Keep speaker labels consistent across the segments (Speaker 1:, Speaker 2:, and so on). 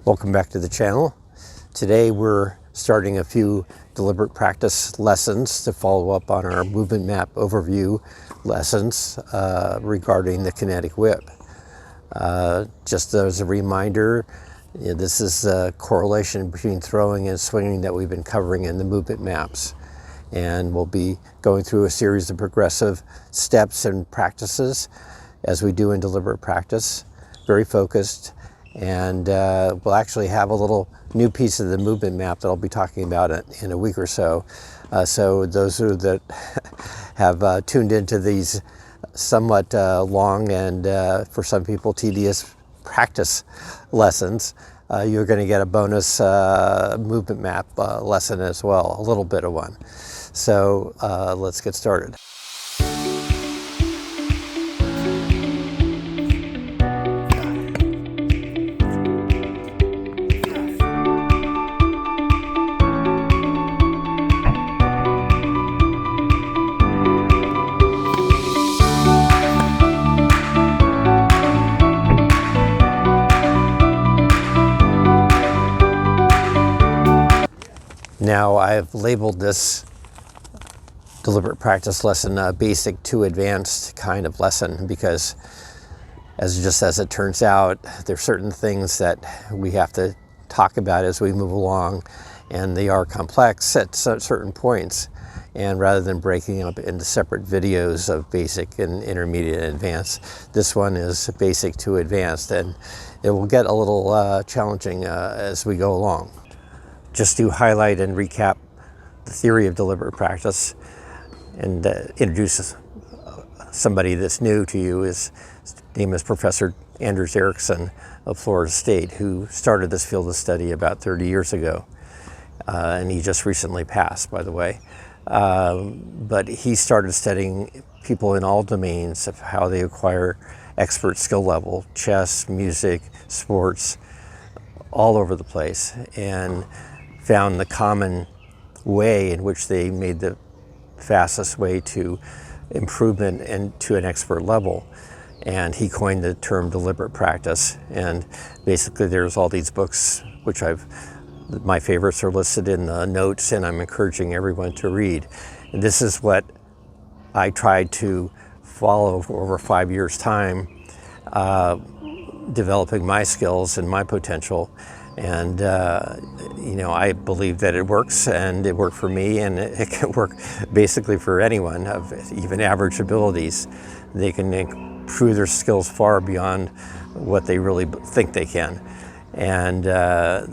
Speaker 1: Welcome back to the channel. Today we're starting a few deliberate practice lessons to follow up on our movement map overview lessons regarding the kinetic whip. Just as a reminder, this is a correlation between throwing and swinging that we've been covering in the movement maps. And we'll be going through a series of progressive steps and practices as we do in deliberate practice, very focused. And we'll actually have a little new piece of the movement map that I'll be talking about in a week or so. So those that have tuned into these somewhat long and for some people tedious practice lessons, you're going to get a bonus movement map lesson as well, a little bit of one. So let's get started. Now I've labeled this deliberate practice lesson a basic to advanced kind of lesson because as it turns out, there's certain things that we have to talk about as we move along, and they are complex at certain points. And rather than breaking up into separate videos of basic and intermediate and advanced, this one is basic to advanced, and it will get a little challenging as we go along. Just to highlight and recap the theory of deliberate practice and introduce somebody that's new to you. His name is Professor Ericsson of Florida State, who started this field of study about 30 years ago. And he just recently passed, by the way. But he started studying people in all domains of how they acquire expert skill level, chess, music, sports, all over the place, and found the common way in which they made the fastest way to improvement and to an expert level. And he coined the term deliberate practice. And basically there's all these books, which my favorites are listed in the notes, and I'm encouraging everyone to read. And this is what I tried to follow for over 5 years' time, developing my skills and my potential. And I believe that it works, and it worked for me, and it can work basically for anyone of even average abilities. They can improve their skills far beyond what they really think they can. And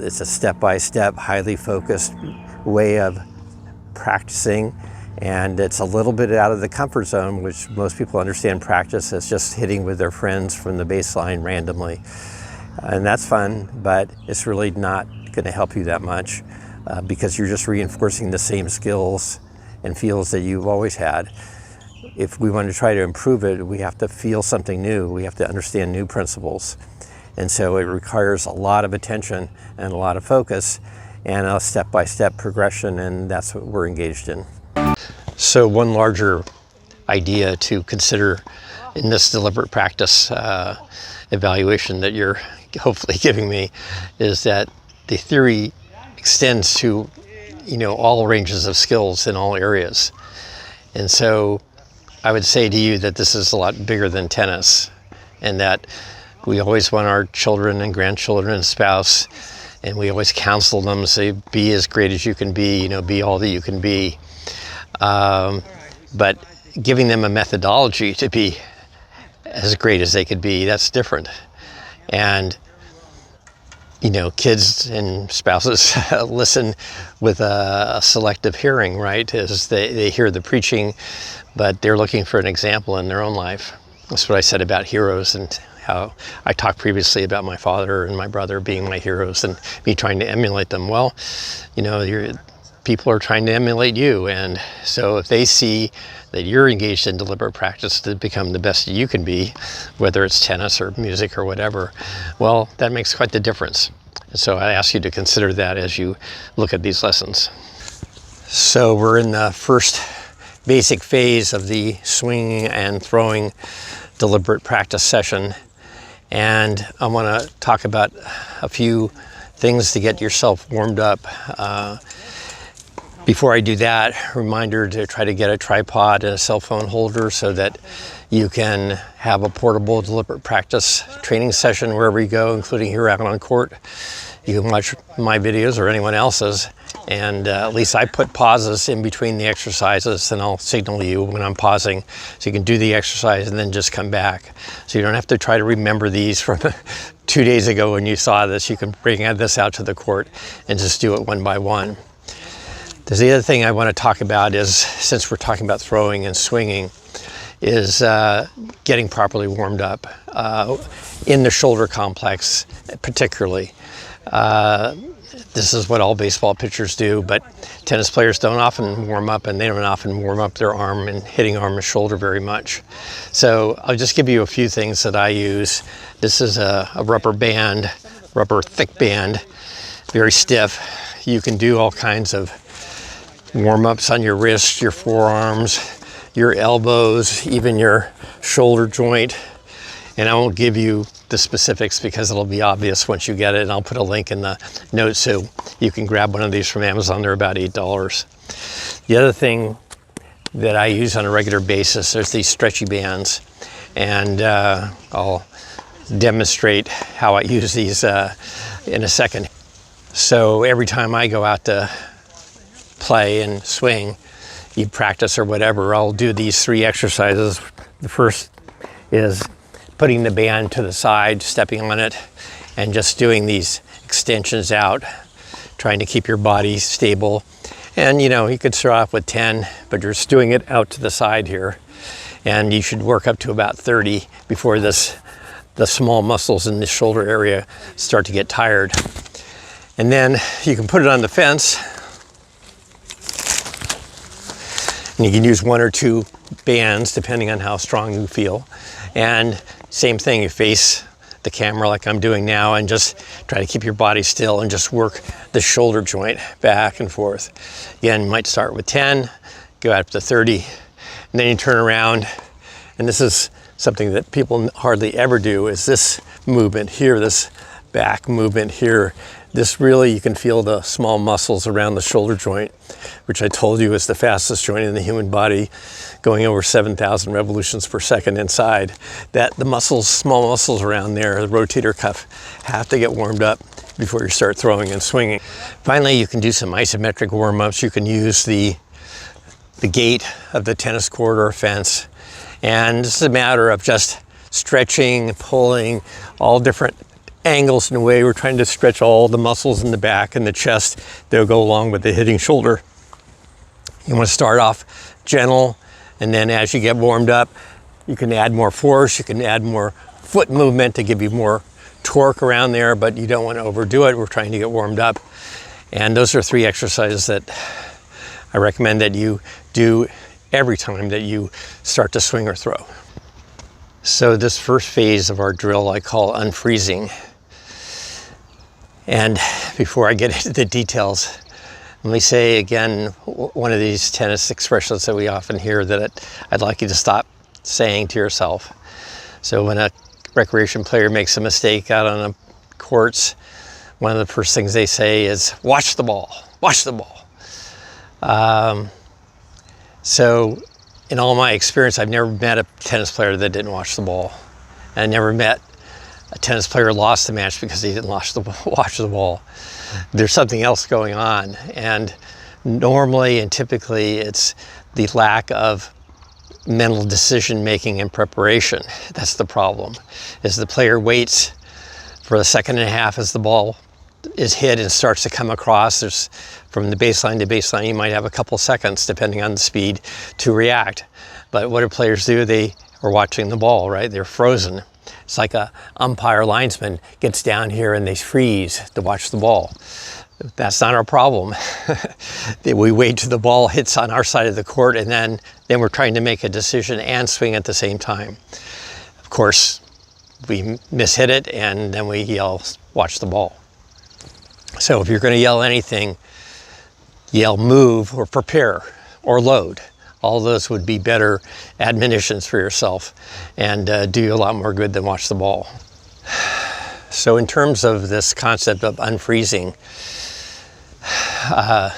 Speaker 1: it's a step-by-step, highly focused way of practicing, and it's a little bit out of the comfort zone, which most people understand practice as just hitting with their friends from the baseline randomly. And that's fun, but it's really not going to help you that much because you're just reinforcing the same skills and feels that you've always had. If we want to try to improve it, we have to feel something new. We have to understand new principles. And so it requires a lot of attention and a lot of focus and a step-by-step progression, and that's what we're engaged in. So one larger idea to consider in this deliberate practice evaluation that you're hopefully giving me is that the theory extends to all ranges of skills in all areas. And so I would say to you that this is a lot bigger than tennis, and that we always want our children and grandchildren and spouse, and we always counsel them, say, be as great as you can be, be all that you can be. But giving them a methodology to be as great as they could be, that's different. And kids and spouses listen with a selective hearing, right? As they hear the preaching, but they're looking for an example in their own life. That's what I said about heroes, and how I talked previously about my father and my brother being my heroes and me trying to emulate them. Well, people are trying to emulate you, and so if they see that you're engaged in deliberate practice to become the best you can be, whether it's tennis or music or whatever, well, that makes quite the difference. And so I ask you to consider that as you look at these lessons. So we're in the first basic phase of the swinging and throwing deliberate practice session, and I want to talk about a few things to get yourself warmed up. Before I do that, reminder to try to get a tripod and a cell phone holder so that you can have a portable deliberate practice training session wherever you go, including here out on court. You can watch my videos or anyone else's, and at least I put pauses in between the exercises, and I'll signal you when I'm pausing so you can do the exercise and then just come back. So you don't have to try to remember these from 2 days ago when you saw this. You can bring this out to the court and just do it one by one. There's the other thing I want to talk about is, since we're talking about throwing and swinging, is getting properly warmed up in the shoulder complex particularly. This is what all baseball pitchers do, but tennis players don't often warm up, and they don't often warm up their arm and hitting arm and shoulder very much. So I'll just give you a few things that I use. This is a rubber band, rubber thick band, very stiff. You can do all kinds of warm-ups on your wrists, your forearms, your elbows, even your shoulder joint. And I won't give you the specifics because it'll be obvious once you get it, and I'll put a link in the notes so you can grab one of these from Amazon. They're about $8. The other thing that I use on a regular basis, there's these stretchy bands, and I'll demonstrate how I use these in a second. So every time I go out to play and swing, you practice or whatever, I'll do these 3 exercises. The first is putting the band to the side, stepping on it, and just doing these extensions out, trying to keep your body stable. And you know, you could start off with 10, but you're just doing it out to the side here. And you should work up to about 30 before the small muscles in the shoulder area start to get tired. And then you can put it on the fence, and you can use 1 or 2 bands depending on how strong you feel. And same thing, you face the camera like I'm doing now and just try to keep your body still and just work the shoulder joint back and forth. Again, you might start with 10, go up to 30, and then you turn around. And this is something that people hardly ever do, is this movement here, this back movement here. This really, you can feel the small muscles around the shoulder joint, which I told you is the fastest joint in the human body, going over 7,000 revolutions per second inside. That the muscles, small muscles around there, the rotator cuff, have to get warmed up before you start throwing and swinging. Finally, you can do some isometric warm-ups. You can use the gate of the tennis court or fence. And this is a matter of just stretching, pulling, all different angles in a way. We're trying to stretch all the muscles in the back and the chest that'll go along with the hitting shoulder. You want to start off gentle, and then as you get warmed up, you can add more force, you can add more foot movement to give you more torque around there, but you don't want to overdo it. We're trying to get warmed up. And those are 3 exercises that I recommend that you do every time that you start to swing or throw. So this first phase of our drill I call unfreezing. And before I get into the details, let me say again, one of these tennis expressions that we often hear that I'd like you to stop saying to yourself. So when a recreation player makes a mistake out on the courts, one of the first things they say is, watch the ball, watch the ball. So in all my experience, I've never met a tennis player that didn't watch the ball. And I never met a tennis player lost the match because he didn't watch the ball. There's something else going on. And normally and typically it's the lack of mental decision making and preparation. That's the problem, is the player waits for a second and a half as the ball is hit and starts to come across. There's, from the baseline to baseline, you might have a couple seconds depending on the speed to react. But what do players do? They are watching the ball, right? They're frozen. It's like a umpire linesman gets down here and they freeze to watch the ball. That's not our problem. We wait till the ball hits on our side of the court, and then we're trying to make a decision and swing at the same time. Of course, we mishit it and then we yell, watch the ball. So if you're going to yell anything, yell move or prepare or load. All those would be better admonitions for yourself and do you a lot more good than watch the ball. So in terms of this concept of unfreezing, the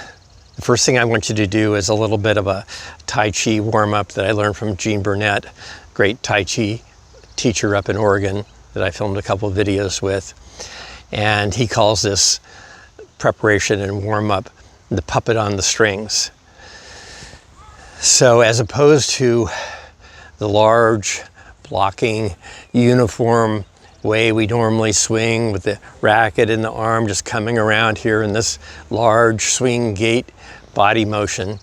Speaker 1: first thing I want you to do is a little bit of a Tai Chi warm-up that I learned from Gene Burnett, great Tai Chi teacher up in Oregon that I filmed a couple of videos with. And he calls this preparation and warm-up the puppet on the strings. So as opposed to the large, blocking, uniform way we normally swing with the racket and the arm just coming around here in this large swing gait body motion,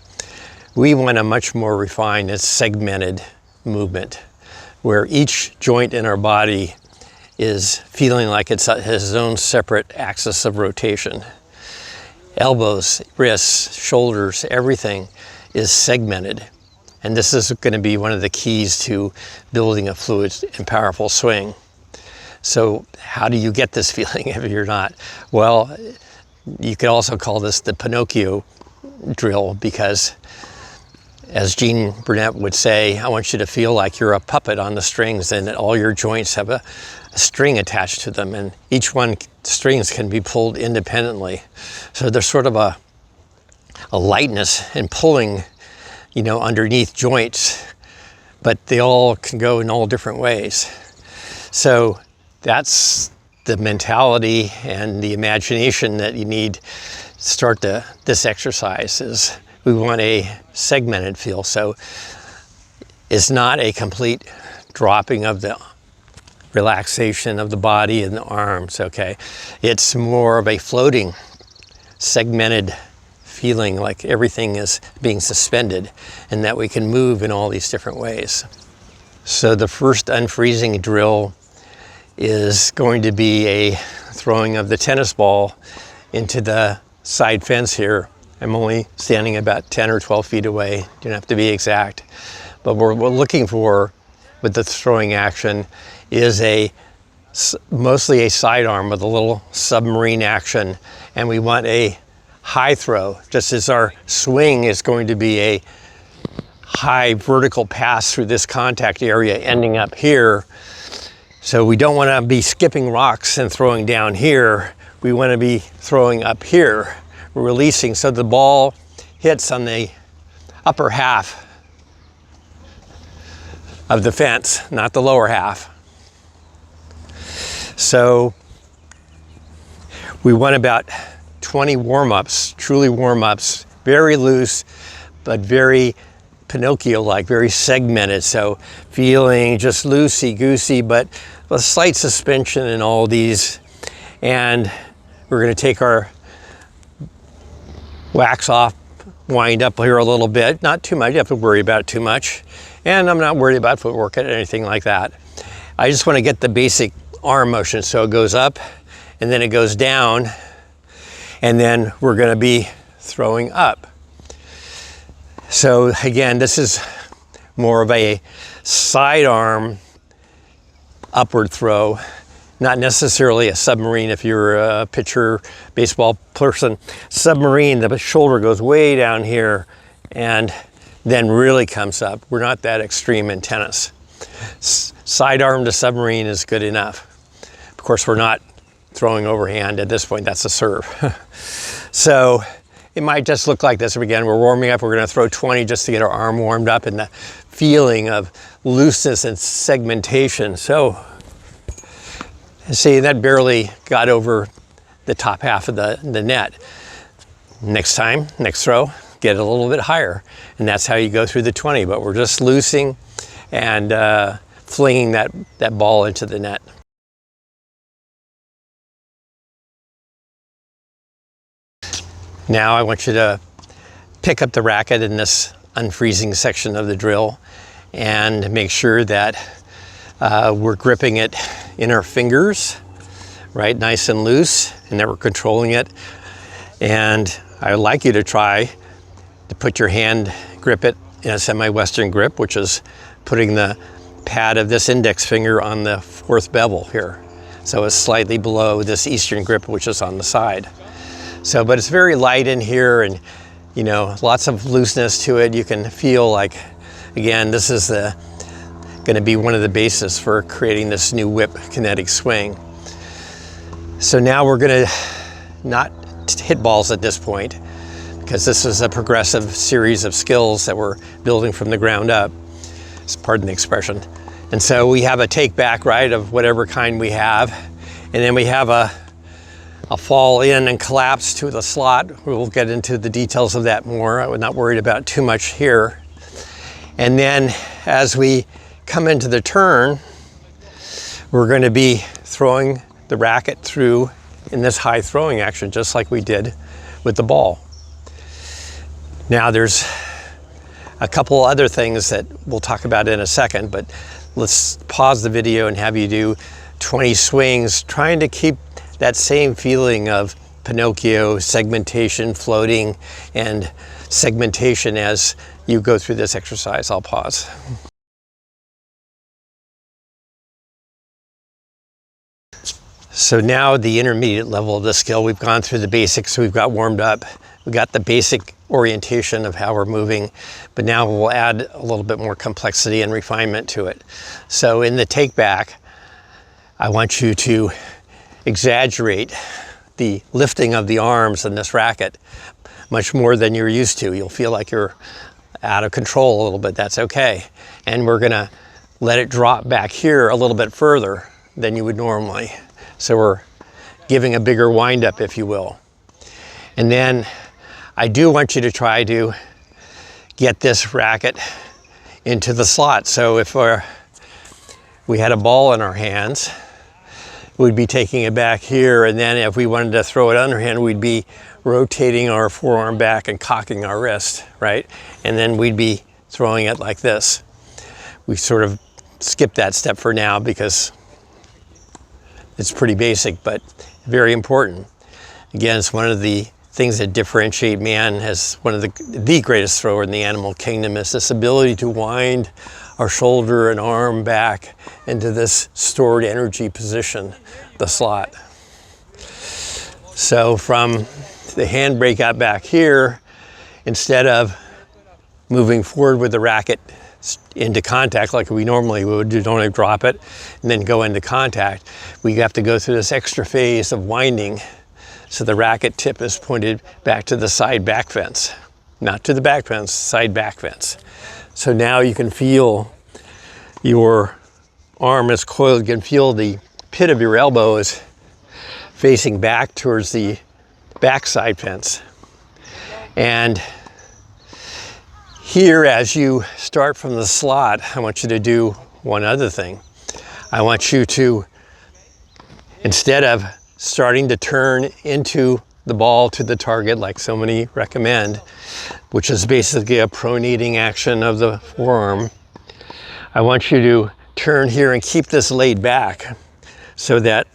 Speaker 1: we want a much more refined and segmented movement where each joint in our body is feeling like it has its own separate axis of rotation. Elbows, wrists, shoulders, everything is segmented. And this is going to be one of the keys to building a fluid and powerful swing. So how do you get this feeling if you're not? Well, you could also call this the Pinocchio drill, because as Gene Burnett would say, I want you to feel like you're a puppet on the strings and that all your joints have a string attached to them, and each one strings can be pulled independently. So there's sort of a lightness in pulling, you know, underneath joints, but they all can go in all different ways. So that's the mentality and the imagination that you need to start this exercise. Is we want a segmented feel. So it's not a complete dropping of the relaxation of the body and the arms, okay? It's more of a floating, segmented feeling, like everything is being suspended and that we can move in all these different ways. So the first unfreezing drill is going to be a throwing of the tennis ball into the side fence here. I'm only standing about 10 or 12 feet away. You don't have to be exact. But what we're looking for with the throwing action is mostly a sidearm with a little submarine action. And we want a high throw, just as our swing is going to be a high vertical pass through this contact area ending up here. So we don't want to be skipping rocks and throwing down here. We want to be throwing up here, releasing so the ball hits on the upper half of the fence, not the lower half. So we want about 20 warm-ups, truly warm-ups, very loose, but very Pinocchio-like, very segmented. So feeling just loosey-goosey, but a slight suspension in all these. And we're going to take our wax off, wind up here a little bit, not too much, you have to worry about it too much. And I'm not worried about footwork or anything like that. I just want to get the basic arm motion. So it goes up and then it goes down, and then we're going to be throwing up. So again, this is more of a sidearm upward throw, not necessarily a submarine. If you're a pitcher, baseball person, submarine, the shoulder goes way down here and then really comes up. We're not that extreme in tennis. Sidearm to submarine is good enough. Of course, we're not throwing overhand at this point, that's a serve. So it might just look like this. Again, we're warming up, we're gonna throw 20 just to get our arm warmed up and the feeling of looseness and segmentation. So see, that barely got over the top half of the net. Next time, next throw, get it a little bit higher. And that's how you go through the 20, but we're just loosing and flinging that ball into the net. Now I want you to pick up the racket in this unfreezing section of the drill and make sure that we're gripping it in our fingers, right, nice and loose, and that we're controlling it. And I would like you to try to put your hand, grip it in a semi-Western grip, which is putting the pad of this index finger on the fourth bevel here. So it's slightly below this Eastern grip, which is on the side. So, but it's very light in here and, you know, lots of looseness to it. You can feel like, again, this is going to be one of the bases for creating this new whip kinetic swing. So now we're gonna not hit balls at this point, because this is a progressive series of skills that we're building from the ground up. Pardon the expression. And so we have a take back, right, of whatever kind we have. And then we have a fall in and collapse to the slot. We'll get into the details of that more. I'm not worried about too much here. And then as we come into the turn, we're going to be throwing the racket through in this high throwing action, just like we did with the ball. Now there's a couple other things that we'll talk about in a second, but let's pause the video and have you do 20 swings, trying to keep that same feeling of Pinocchio, segmentation, floating, and segmentation as you go through this exercise. I'll pause. So now the intermediate level of the skill, we've gone through the basics, we've got warmed up, we got the basic orientation of how we're moving, but now we'll add a little bit more complexity and refinement to it. So in the take back, I want you to exaggerate the lifting of the arms in this racket much more than you're used to. You'll feel like you're out of control a little bit, that's okay. And we're gonna let it drop back here a little bit further than you would normally. So we're giving a bigger wind up, if you will. And then I do want you to try to get this racket into the slot. So if we had a ball in our hands, we'd be taking it back here, and then if we wanted to throw it underhand, we'd be rotating our forearm back and cocking our wrist, right? And then we'd be throwing it like this. We sort of skipped that step for now because it's pretty basic, but very important. Again, it's one of the things that differentiate man as one of the greatest thrower in the animal kingdom, is this ability to wind our shoulder and arm back into this stored energy position, the slot. So from the handbrake out back here, instead of moving forward with the racket into contact like we normally would, you don't drop it and then go into contact, we have to go through this extra phase of winding. So the racket tip is pointed back to the side back fence, not to the back fence, side back fence. So now you can feel your arm is coiled, you can feel the pit of your elbow is facing back towards the backside fence. And here, as you start from the slot, I want you to do one other thing. I want you to, instead of starting to turn into the ball to the target like so many recommend, which is basically a pronating action of the forearm, I want you to turn here and keep this laid back so that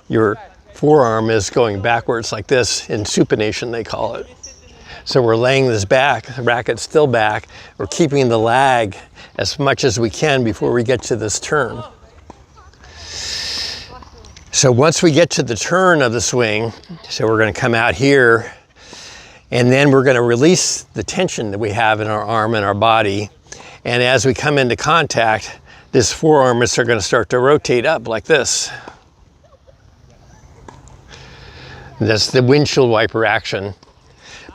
Speaker 1: your forearm is going backwards like this. In supination, they call it. So we're laying this back, the racket's still back. We're keeping the lag as much as we can before we get to this turn. So once we get to the turn of the swing, so we're going to come out here, and then we're going to release the tension that we have in our arm and our body. And as we come into contact, this forearm is going to start to rotate up like this. That's the windshield wiper action.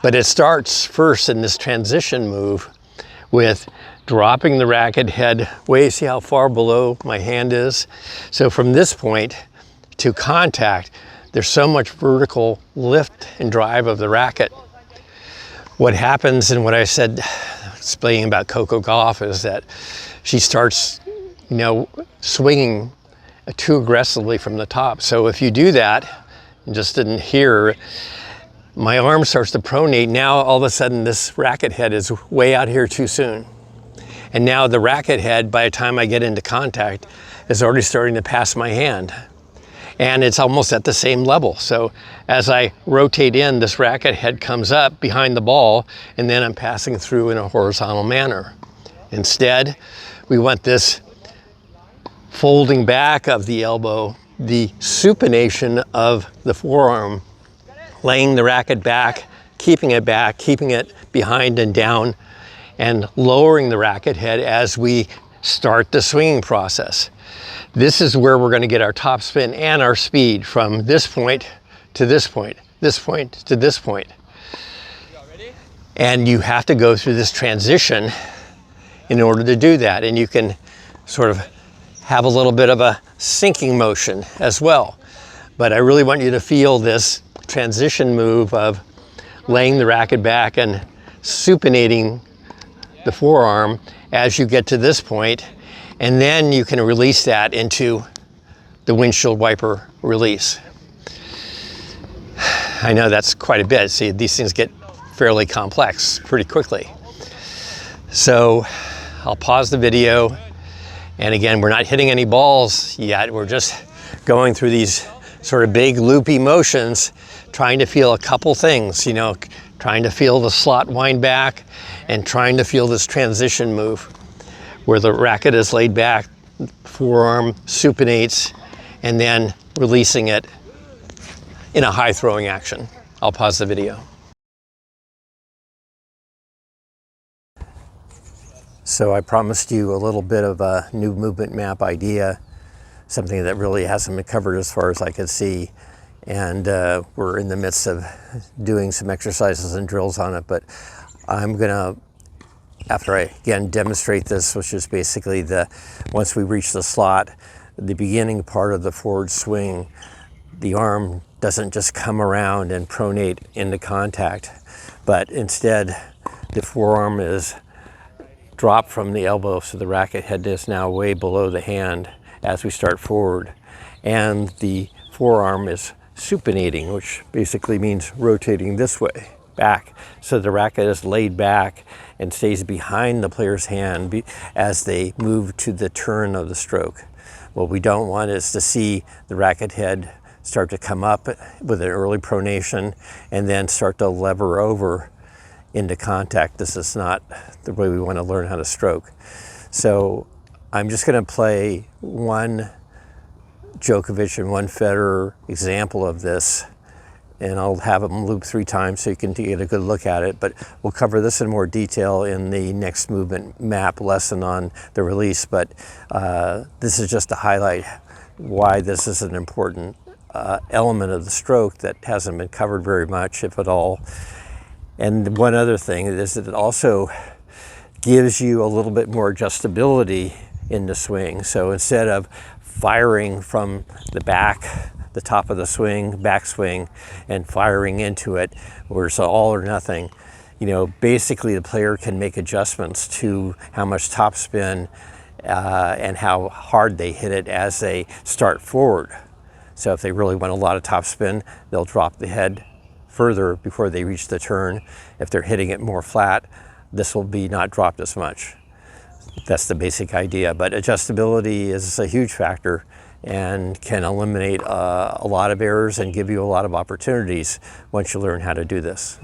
Speaker 1: But it starts first in this transition move with dropping the racket head way, see how far below my hand is? So from this point to contact, there's so much vertical lift and drive of the racket. What happens, and what I said explaining about Coco Gauff, is that she starts, swinging too aggressively from the top. So if you do that, and just didn't hear, my arm starts to pronate. Now all of a sudden this racket head is way out here too soon. And now the racket head, by the time I get into contact, is already starting to pass my hand. And it's almost at the same level. So as I rotate in, this racket head comes up behind the ball, and then I'm passing through in a horizontal manner. Instead, we want this folding back of the elbow, the supination of the forearm, laying the racket back, keeping it behind and down, and lowering the racket head as we start the swinging process. This is where we're going to get our top spin and our speed from this point to this point to this point. And you have to go through this transition in order to do that. And you can sort of have a little bit of a sinking motion as well. But I really want you to feel this transition move of laying the racket back and supinating the forearm as you get to this point, and then you can release that into the windshield wiper release. I know that's quite a bit. See, these things get fairly complex pretty quickly. So I'll pause the video, and again, we're not hitting any balls yet. We're just going through these sort of big loopy motions, trying to feel a couple things, you know, trying to feel the slot wind back and trying to feel this transition move where the racket is laid back, forearm supinates, and then releasing it in a high throwing action. I'll pause the video. So I promised you a little bit of a new movement map idea, something that really hasn't been covered as far as I could see. And we're in the midst of doing some exercises and drills on it, but I'm gonna, after I again demonstrate this, which is basically once we reach the slot, the beginning part of the forward swing, the arm doesn't just come around and pronate into contact, but instead the forearm is dropped from the elbow, so the racket head is now way below the hand as we start forward. And the forearm is supinating, which basically means rotating this way, back. So the racket is laid back and stays behind the player's hand as they move to the turn of the stroke. What we don't want is to see the racket head start to come up with an early pronation and then start to lever over into contact. This is not the way we want to learn how to stroke. So I'm just going to play one Djokovic and one Federer example of this, and I'll have them loop 3 times so you can get a good look at it, but we'll cover this in more detail in the next movement map lesson on the release. But this is just to highlight why this is an important element of the stroke that hasn't been covered very much, if at all. And one other thing is that it also gives you a little bit more adjustability in the swing. So instead of firing from the back, the top of the swing, backswing, and firing into it, where it's all or nothing, you know, basically the player can make adjustments to how much topspin and how hard they hit it as they start forward. So if they really want a lot of topspin, they'll drop the head further before they reach the turn. If they're hitting it more flat, this will be not dropped as much. That's the basic idea, but adjustability is a huge factor and can eliminate a lot of errors and give you a lot of opportunities once you learn how to do this.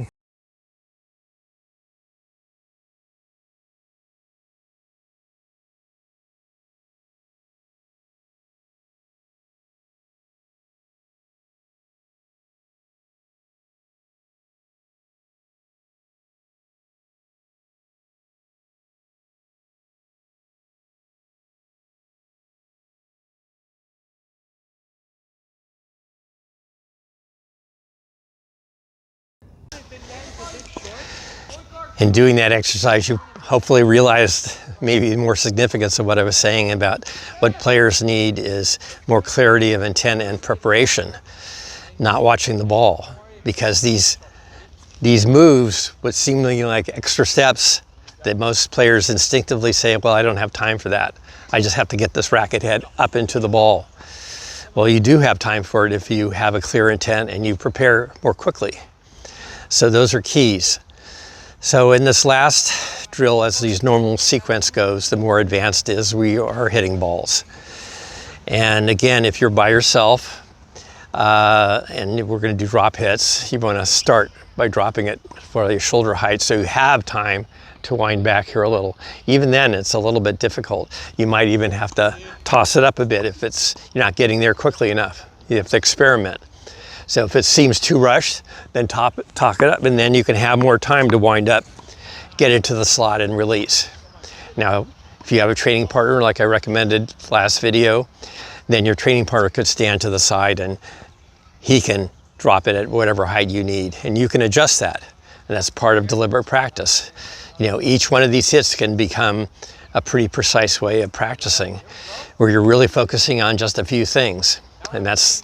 Speaker 1: In doing that exercise, you hopefully realized maybe more significance of what I was saying about what players need is more clarity of intent and preparation, not watching the ball. Because these moves, what seem like extra steps that most players instinctively say, well, I don't have time for that. I just have to get this racket head up into the ball. Well, you do have time for it if you have a clear intent and you prepare more quickly. So those are keys. So in this last drill, as these normal sequence goes, the more advanced is we are hitting balls. And again, if you're by yourself and we're going to do drop hits, you want to start by dropping it for your shoulder height so you have time to wind back here a little. Even then, it's a little bit difficult. You might even have to toss it up a bit if you're not getting there quickly enough. You have to experiment. So if it seems too rushed, then talk it up, and then you can have more time to wind up, get into the slot and release. Now, If you have a training partner like I recommended last video, then your training partner could stand to the side and he can drop it at whatever height you need, and you can adjust that. And that's part of deliberate practice. You know, each one of these hits can become a pretty precise way of practicing, where you're really focusing on just a few things. And that's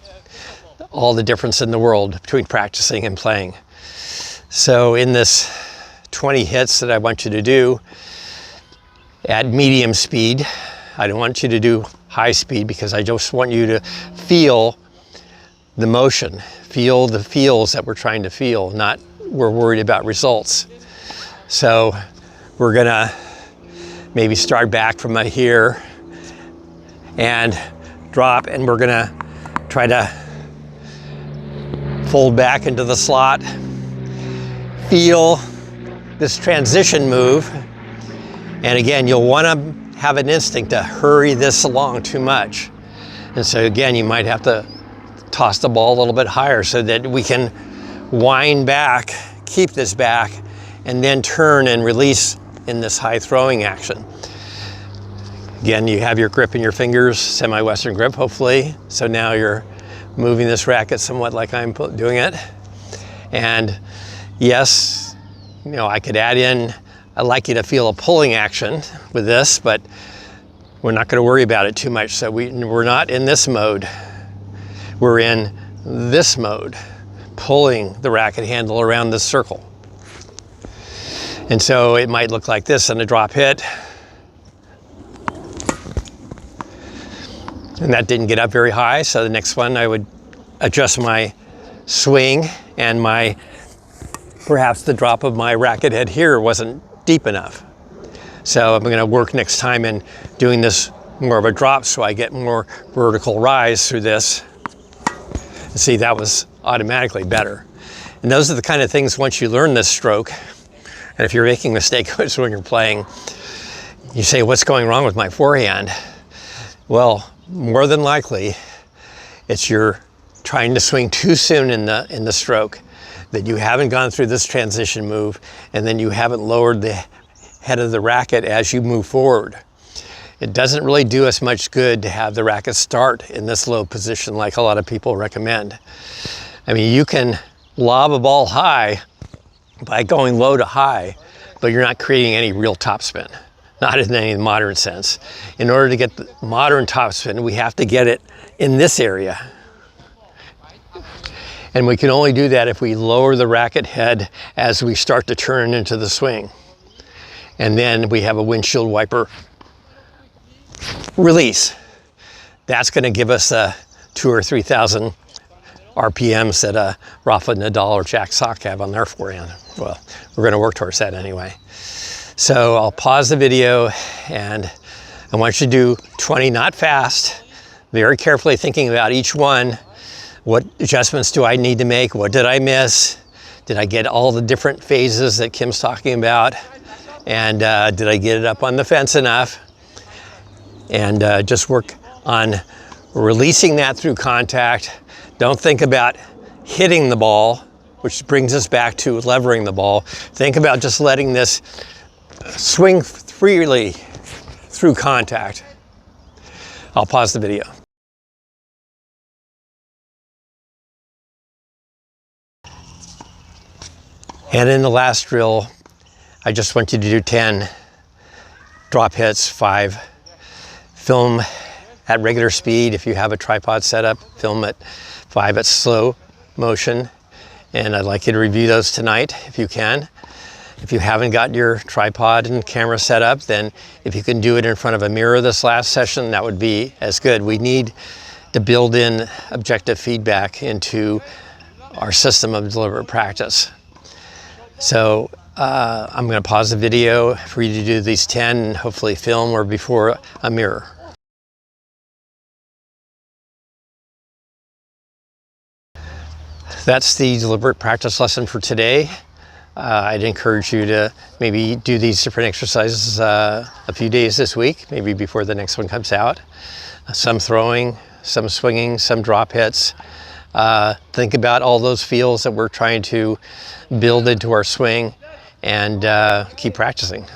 Speaker 1: all the difference in the world between practicing and playing. So in this 20 hits that I want you to do at medium speed, I don't want you to do high speed because I just want you to feel the motion, feel the feels that we're trying to feel, not we're worried about results. So we're gonna maybe start back from here and drop, and we're gonna try to fold back into the slot. Feel this transition move. And again, you'll wanna have an instinct to hurry this along too much. And so again, you might have to toss the ball a little bit higher so that we can wind back, keep this back, and then turn and release in this high throwing action. Again, you have your grip in your fingers, semi-Western grip, hopefully. So now you're moving this racket somewhat like I'm doing it. And yes, you know, I could add in, I'd like you to feel a pulling action with this, but we're not gonna worry about it too much. So we're not in this mode. We're in this mode, pulling the racket handle around this circle. And so it might look like this on a drop hit. And that didn't get up very high, so the next one I would adjust my swing, and perhaps the drop of my racket head here wasn't deep enough. So I'm gonna work next time in doing this more of a drop so I get more vertical rise through this. See, that was automatically better. And those are the kind of things, once you learn this stroke, and if you're making mistakes when you're playing, you say, what's going wrong with my forehand? Well, more than likely, it's you're trying to swing too soon in the stroke, that you haven't gone through this transition move, and then you haven't lowered the head of the racket as you move forward. It doesn't really do us much good to have the racket start in this low position like a lot of people recommend. I mean, you can lob a ball high by going low to high, but you're not creating any real topspin, not in any modern sense. In order to get the modern topspin, we have to get it in this area. And we can only do that if we lower the racket head as we start to turn into the swing. And then we have a windshield wiper release. That's going to give us 2,000 or 3,000 RPMs that Rafa, Nadal, or Jack Sock have on their forehand. Well, we're going to work towards that anyway. So I'll pause the video, and I want you to do 20, not fast, very carefully thinking about each one. What adjustments do I need to make? What did I miss? Did I get all the different phases that Kim's talking about? And did I get it up on the fence enough? And just work on releasing that through contact. Don't think about hitting the ball, which brings us back to levering the ball. Think about just letting this swing freely through contact. I'll pause the video. And in the last drill, I just want you to do 10 drop hits, 5. Film at regular speed. If you have a tripod setup, film at 5 at slow motion. And I'd like you to review those tonight if you can. If you haven't got your tripod and camera set up, then if you can do it in front of a mirror this last session, that would be as good. We need to build in objective feedback into our system of deliberate practice. So I'm going to pause the video for you to do these 10 and hopefully film or before a mirror. That's the deliberate practice lesson for today. I'd encourage you to maybe do these different exercises a few days this week, maybe before the next one comes out. Some throwing, some swinging, some drop hits. Think about all those feels that we're trying to build into our swing, and keep practicing.